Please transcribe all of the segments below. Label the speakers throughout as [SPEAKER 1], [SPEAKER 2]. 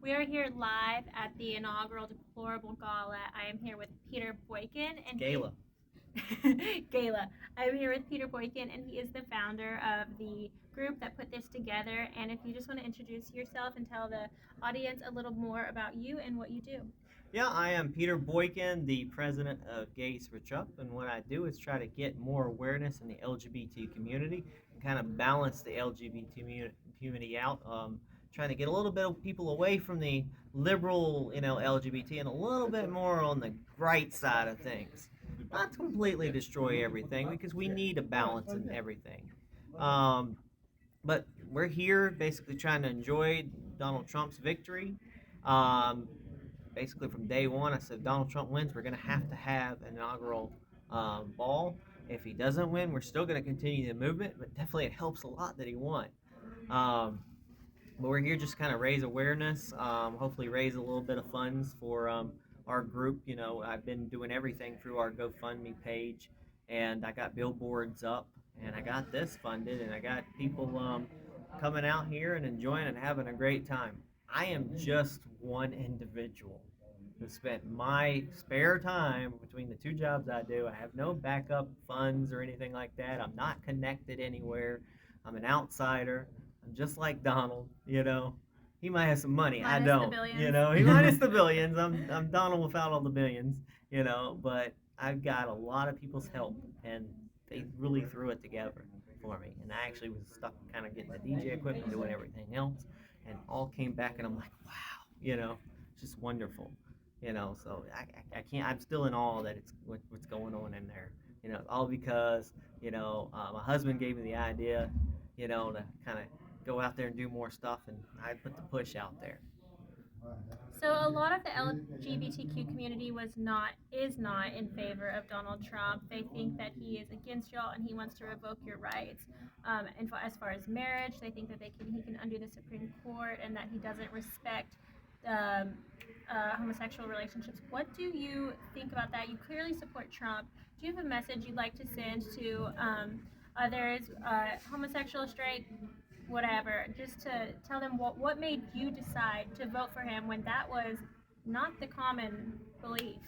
[SPEAKER 1] We are here live at the inaugural Deplorable Gala. I am here with Peter Boykin and
[SPEAKER 2] Gala.
[SPEAKER 1] Gala. I am here with Peter Boykin, and he is the founder of the group that put this together. And if you just want to introduce yourself and tell the audience a little more about you and what you do.
[SPEAKER 2] Yeah, I am Peter Boykin, the president of Gays for Trump, and what I do is try to get more awareness in the LGBT community and kind of balance the LGBT community out. Trying to get a little bit of people away from the liberal, LGBT, and a little bit more on the right side of things. Not completely destroy everything because we need a balance in everything. Um, but we're here basically trying to enjoy Donald Trump's victory. Um, Basically, from day one, I said if Donald Trump wins, we're going to have an inaugural ball. If he doesn't win, we're still going to continue the movement, but definitely it helps a lot that he won. Um, but we're here just kind of raise awareness, hopefully raise a little bit of funds for our group. I've been doing everything through our GoFundMe page, and I got billboards up, and I got this funded, and I got people coming out here and enjoying and having a great time. I am just one individual who spent my spare time between the two jobs I do. I have no backup funds or anything like that. I'm not connected anywhere. I'm an outsider. I'm just like Donald. He might have some money. I
[SPEAKER 1] Minus the
[SPEAKER 2] don't.
[SPEAKER 1] billions.
[SPEAKER 2] He minus the billions. I'm Donald without all the billions. But I've got a lot of people's help, and they really threw it together for me. And I actually was stuck kind of getting the DJ equipment, doing everything else, and all came back, and I'm like, wow, it's just wonderful. So I can't. I'm still in awe that it's what's going on in there. All because my husband gave me the idea, to kind of go out there and do more stuff, and I put the push out there.
[SPEAKER 1] So a lot of the LGBTQ community is not in favor of Donald Trump. They think that he is against y'all and he wants to revoke your rights. And as far as marriage, they think that he can undo the Supreme Court and that he doesn't respect homosexual relationships. What do you think about that? You clearly support Trump. Do you have a message you'd like to send to others, homosexual, straight, whatever, just to tell them what made you decide to vote for him when that was not the common belief?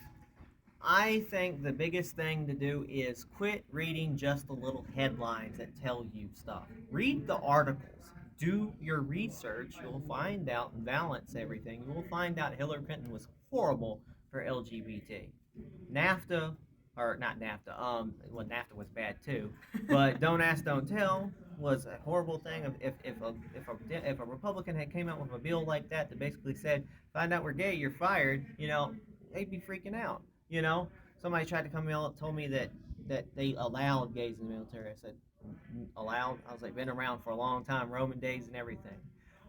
[SPEAKER 2] I think the biggest thing to do is quit reading just the little headlines that tell you stuff. Read the articles. Do your research. You'll find out and balance everything. You will find out Hillary Clinton was horrible for LGBT. NAFTA, or not NAFTA, well, NAFTA was bad too, but Don't Ask, Don't Tell was a horrible thing. If a Republican had came out with a bill like that basically said, find out we're gay, you're fired, they'd be freaking out. You know, Somebody tried to come out told me that they allowed gays in the military. I said, allowed? I was like, been around for a long time, Roman days and everything.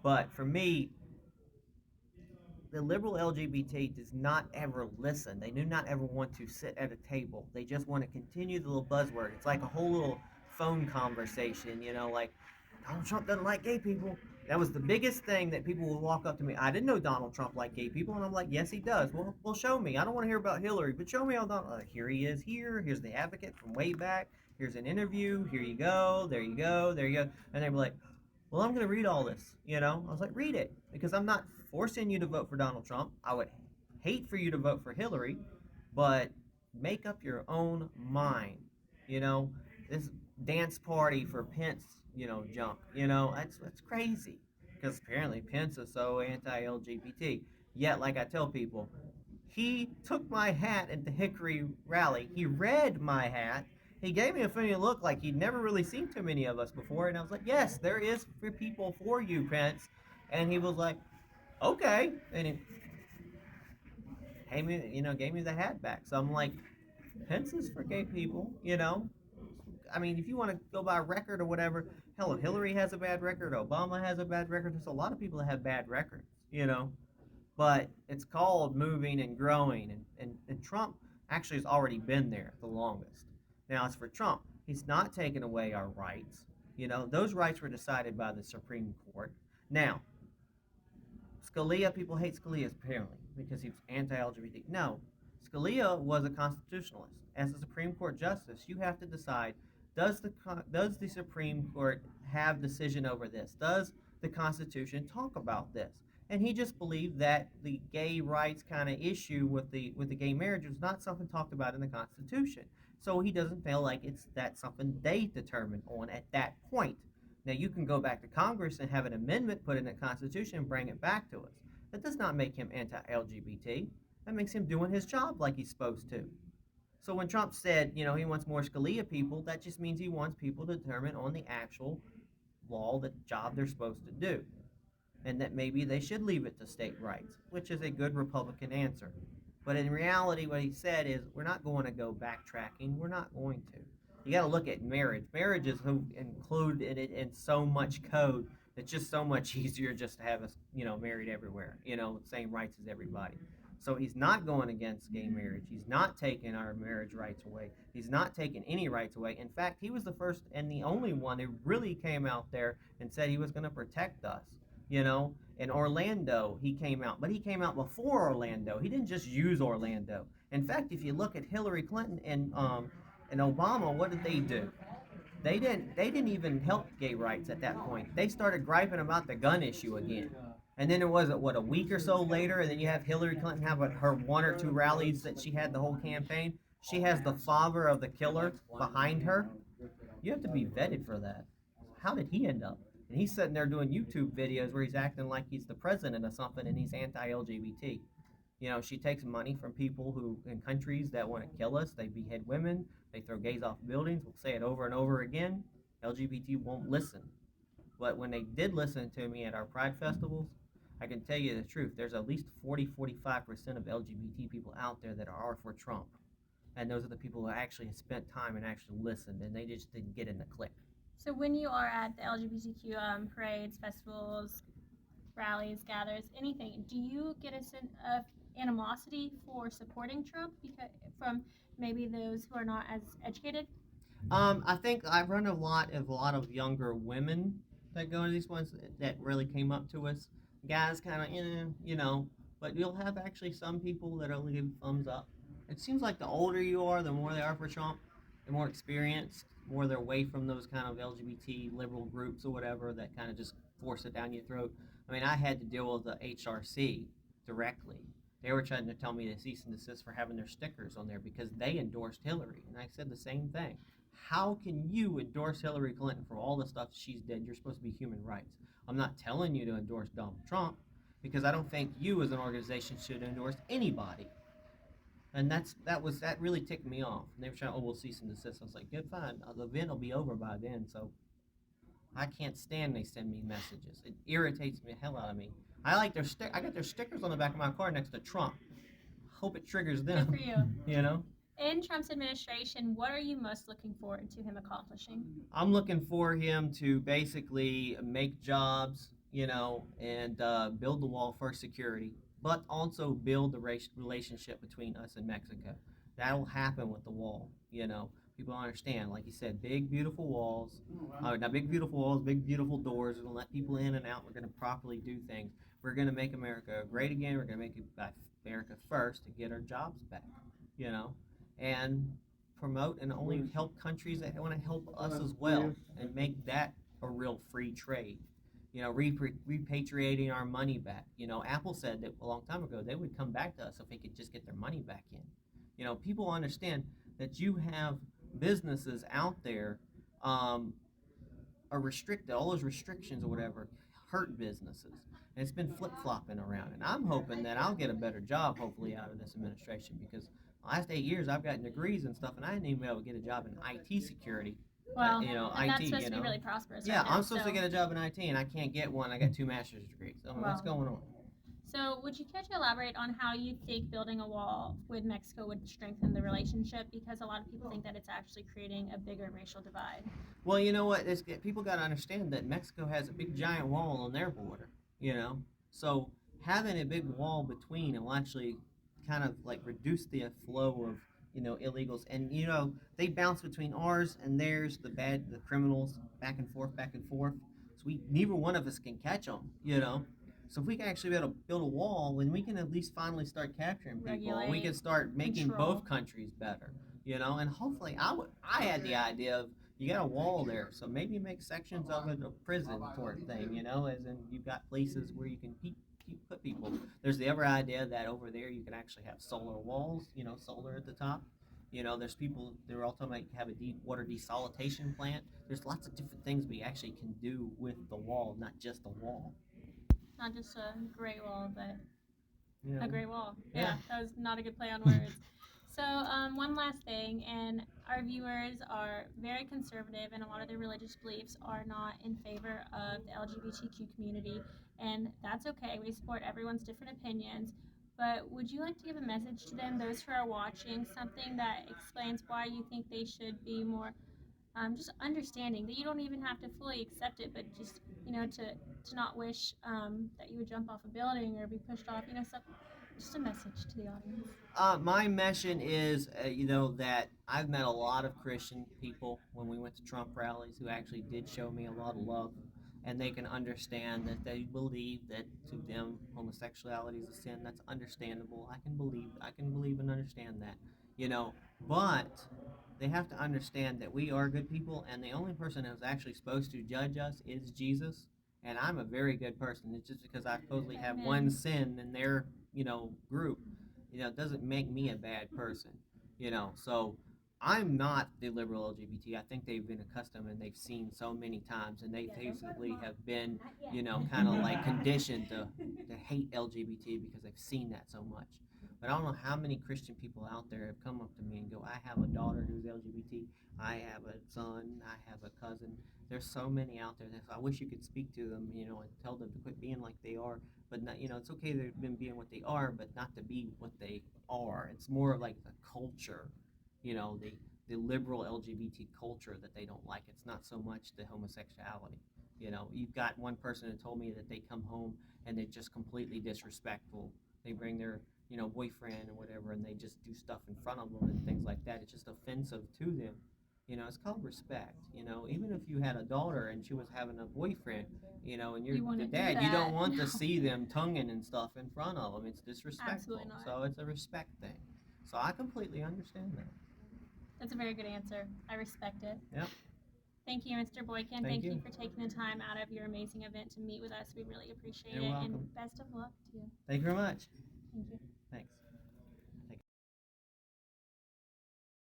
[SPEAKER 2] But for me, the liberal LGBT does not ever listen. They do not ever want to sit at a table. They just want to continue the little buzzword. It's like a whole little phone conversation, like Donald Trump doesn't like gay people. That was the biggest thing that people would walk up to me. I didn't know Donald Trump liked gay people, and I'm like, yes, he does. Well, show me. I don't want to hear about Hillary, but show me how Donald. Here he is. Here's the advocate from way back. Here's an interview. Here you go. There you go. There you go. And they were like, well, I'm going to read all this. I was like, read it because I'm not forcing you to vote for Donald Trump. I would hate for you to vote for Hillary, but make up your own mind. You know, this dance party for Pence, junk, that's crazy because apparently Pence is so anti-LGBT. Yet, like I tell people, he took my hat at the Hickory rally. He read my hat. He gave me a funny look like he'd never really seen too many of us before. And I was like, yes, there is for people for you, Pence. And he was like, okay. And he gave me the hat back. So I'm like, Pence is for gay people. I mean, if you want to go by record or whatever, hell, if Hillary has a bad record, Obama has a bad record, there's a lot of people that have bad records. But it's called moving and growing. And Trump actually has already been there the longest. Now, as for Trump, he's not taken away our rights. Those rights were decided by the Supreme Court. Now, Scalia, people hate Scalia apparently because he was anti-LGBT. No, Scalia was a constitutionalist. As a Supreme Court justice, you have to decide: does the Supreme Court have decision over this? Does the Constitution talk about this? and he just believed that the gay rights kind of issue with the gay marriage was not something talked about in the Constitution. So he doesn't feel like it's that something they determined on at that point. Now you can go back to Congress and have an amendment put in the Constitution and bring it back to us. That does not make him anti-LGBT. That makes him doing his job like he's supposed to. So when Trump said, he wants more Scalia people, that just means he wants people to determine on the actual law the job they're supposed to do, and that maybe they should leave it to state rights, which is a good Republican answer. But in reality, what he said is, we're not going to go backtracking. We're not going to. You got to look at marriage. Marriage is included in so much code. It's just so much easier just to have us, married everywhere, same rights as everybody. So he's not going against gay marriage. He's not taking our marriage rights away. He's not taking any rights away. In fact, he was the first and the only one who really came out there and said he was going to protect us. In Orlando, he came out, but he came out before Orlando. He didn't just use Orlando. In fact, if you look at Hillary Clinton and Obama, what did they do? They didn't even help gay rights at that point. They started griping about the gun issue again. And then it was a week or so later, and then you have Hillary Clinton have her one or two rallies that she had the whole campaign. She has the father of the killer behind her. You have to be vetted for that. How did he end up? And he's sitting there doing YouTube videos where he's acting like he's the president of something and he's anti-LGBT. She takes money from people who in countries that want to kill us. They behead women. They throw gays off buildings. We'll say it over and over again. LGBT won't listen. But when they did listen to me at our Pride festivals, I can tell you the truth. There's at least 40-45% of LGBT people out there that are for Trump. And those are the people who actually spent time and actually listened, and they just didn't get in the clique.
[SPEAKER 1] So when you are at the LGBTQ parades, festivals, rallies, gathers, anything, do you get a sense of animosity for supporting Trump because from maybe those who are not as educated?
[SPEAKER 2] I think I run a lot of younger women that go to these ones that really came up to us. Guys, kind of, but you'll have actually some people that only give thumbs up. It seems like the older you are, the more they are for Trump, the more experienced, more they're away from those kind of LGBT liberal groups or whatever that kind of just force it down your throat. I mean, I had to deal with the HRC directly. They were trying to tell me to cease and desist for having their stickers on there because they endorsed Hillary. And I said the same thing. How can you endorse Hillary Clinton for all the stuff she's did? You're supposed to be human rights. I'm not telling you to endorse Donald Trump because I don't think you as an organization should endorse anybody. And that really ticked me off. And they were trying, we'll cease and desist. I was like, good, fine. The event will be over by then. So I can't stand they send me messages. It irritates me the hell out of me. I got their stickers on the back of my car next to Trump. Hope it triggers them.
[SPEAKER 1] Good for you.
[SPEAKER 2] You know?
[SPEAKER 1] In Trump's administration, what are you most looking forward to him accomplishing?
[SPEAKER 2] I'm looking for him to basically make jobs, and build the wall for security, but also build the relationship between us and Mexico. That'll happen with the wall. People don't understand. Like you said, big beautiful walls. Not big beautiful walls, big beautiful doors. We're gonna let people in and out. We're gonna properly do things. We're gonna make America great again. We're gonna make America first to get our jobs back. You know, and promote and only help countries that want to help us as well, and make that a real free trade. Repatriating our money back. Apple said that a long time ago they would come back to us if they could just get their money back in. People understand that you have businesses out there are restricted. All those restrictions or whatever hurt businesses. And it's been flip flopping around. And I'm hoping that I'll get a better job, hopefully, out of this administration because the last 8 years I've gotten degrees and stuff, and I didn't even be able to get a job in IT security.
[SPEAKER 1] Well, and that's supposed to be really prosperous.
[SPEAKER 2] Yeah,
[SPEAKER 1] right now,
[SPEAKER 2] I'm supposed to get a job in IT, and I can't get one. I got 2 master's degrees. So what's going on?
[SPEAKER 1] So, would you care to elaborate on how you think building a wall with Mexico would strengthen the relationship? Because a lot of people think that it's actually creating a bigger racial divide.
[SPEAKER 2] Well, you know what? People got to understand that Mexico has a big giant wall on their border. So having a big wall between it will actually kind of like reduce the flow of illegals, and they bounce between ours and theirs, the criminals, back and forth, back and forth. So neither one of us can catch them. So if we can actually be able to build a wall, then we can at least finally start capturing people, and we can start making both countries better. And hopefully, I had the idea of you got a wall there, so maybe make sections of it a prison sort of thing. As in you've got places where you can put people. There's the other idea that over there you can actually have solar walls, solar at the top. There's people, they're all talking about have a deep water desalination plant. There's lots of different things we actually can do with the wall, not just the wall.
[SPEAKER 1] Not just a gray wall, but
[SPEAKER 2] You
[SPEAKER 1] a
[SPEAKER 2] know?
[SPEAKER 1] gray wall.
[SPEAKER 2] Yeah.
[SPEAKER 1] Yeah, that was not a good play on words. So, one last thing, and our viewers are very conservative, and a lot of their religious beliefs are not in favor of the LGBTQ community, and that's okay. We support everyone's different opinions. But would you like to give a message to them, those who are watching, something that explains why you think they should be more just understanding that you don't even have to fully accept it, but just to not wish that you would jump off a building or be pushed off. Just a message to the audience.
[SPEAKER 2] My mission is, that I've met a lot of Christian people when we went to Trump rallies who actually did show me a lot of love, and they can understand that they believe that to them homosexuality is a sin. That's understandable. I can believe and understand that, but they have to understand that we are good people, and the only person who's actually supposed to judge us is Jesus. And I'm a very good person. It's just because I supposedly have one sin in their, group, doesn't make me a bad person, So I'm not the liberal LGBT. I think they've been accustomed and they've seen so many times, and they basically have been, kind of like conditioned to hate LGBT because they've seen that so much. But I don't know how many Christian people out there have come up to me and go, I have a daughter who's LGBT. I have a son. I have a cousin. There's so many out there that I wish you could speak to them, and tell them to quit being like they are. But not, it's okay they've been being what they are, but not to be what they are. It's more of like the culture, the liberal LGBT culture that they don't like. It's not so much the homosexuality. You've got one person who told me that they come home and they're just completely disrespectful. They bring their boyfriend or whatever, and they just do stuff in front of them and things like that. It's just offensive to them. It's called respect. Even if you had a daughter and she was having a boyfriend, and you're the dad, you don't want to see them tonguing and stuff in front of them. It's disrespectful.
[SPEAKER 1] Absolutely not.
[SPEAKER 2] So it's a respect thing. So I completely understand that.
[SPEAKER 1] That's a very good answer. I respect it.
[SPEAKER 2] Yep.
[SPEAKER 1] Thank you, Mr. Boykin.
[SPEAKER 2] Thank you.
[SPEAKER 1] For taking the time out of your amazing event to meet with us. We really appreciate
[SPEAKER 2] You're
[SPEAKER 1] it.
[SPEAKER 2] welcome.
[SPEAKER 1] And best of luck to you.
[SPEAKER 2] Thank you very much.
[SPEAKER 1] Thank you.